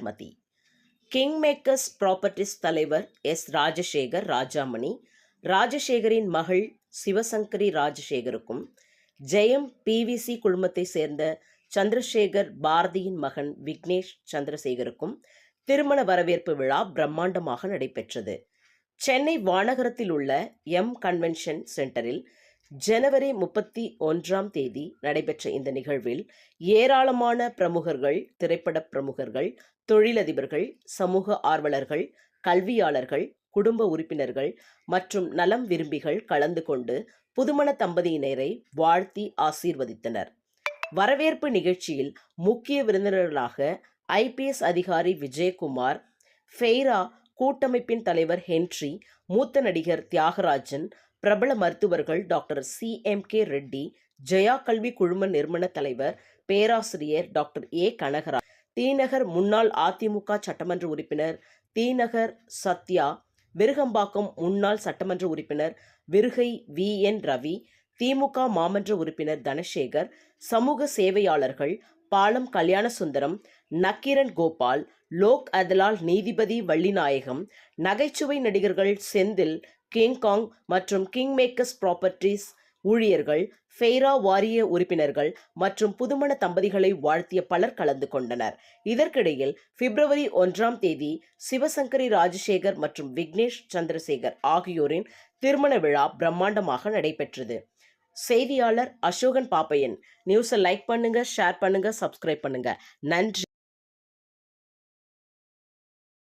சம்மதி. King makers properties தலைவர் S. Rajasekar Rajamani, ராஜசேகரின் மகள் சிவசங்கரி ராஜசேகருக்கும், ஜெயம் PVC குழுமத்தை சேர்ந்த சந்திரசேகர் பாரதியின் மகன் விக்னேஷ் சந்திரசேகருக்கும் திருமண வரவேற்பு விழா பிரம்மாண்டமாக நடைபெற்றது. சென்னை வானகரத்தில் உள்ள எம் கன்வென்ஷன் சென்டரில் ஜனவரி 31 நடைபெற்ற இந்த நிகழ்வில் ஏராளமான பிரமுகர்கள், திரைப்பட பிரமுகர்கள், தொழிலதிபர்கள், சமூக ஆர்வலர்கள், கல்வியாளர்கள், குடும்ப உறுப்பினர்கள் மற்றும் நலம் விரும்பிகள் கலந்து கொண்டு புதுமண தம்பதியினரை வாழ்த்தி ஆசீர்வதித்தனர். வரவேற்பு நிகழ்ச்சியில் முக்கிய விருந்தினர்களாக IPS அதிகாரி விஜயகுமார், ஃபெய்ரா கூட்டமைப்பின் தலைவர் ஹென்றி, மூத்த நடிகர் தியாகராஜன், பிரபல மருத்துவர்கள் டாக்டர் CMK ரெட்டி, ஜெயா கல்வி குழும நிறுவன தலைவர் பேராசிரியர் டாக்டர் A. கனகராஜ், தீநகர் முன்னாள் அதிமுக சட்டமன்ற உறுப்பினர் தீநகர் சத்யா, விருகம்பாக்கம் முன்னாள் சட்டமன்ற உறுப்பினர் விருகை VN ரவி, திமுக மாமன்ற உறுப்பினர் தனசேகர், சமூக சேவையாளர்கள் பாலம் கல்யாணசுந்தரம், நக்கீரன் கோபால், லோக் அதலால் நீதிபதி வள்ளிநாயகம், நகைச்சுவை நடிகர்கள் செந்தில், கிங்காங் மற்றும் கிங் மேக்கர்ஸ் ப்ராப்பர்ட்டிஸ் ஊழியர்கள், ஃபெய்ரா வாரிய உறுப்பினர்கள் மற்றும் புதுமண தம்பதிகளை வாழ்த்திய பலர் கலந்து கொண்டனர். இதற்கிடையில் February 1 சிவசங்கரி ராஜசேகர் மற்றும் விக்னேஷ் சந்திரசேகர் ஆகியோரின் திருமண விழா பிரம்மாண்டமாக நடைபெற்றது. செய்தியாளர் அசோகன் பாப்பையன். நியூஸை லைக் பண்ணுங்க, ஷேர் பண்ணுங்க, சப்ஸ்கிரைப் பண்ணுங்க. நன்றி.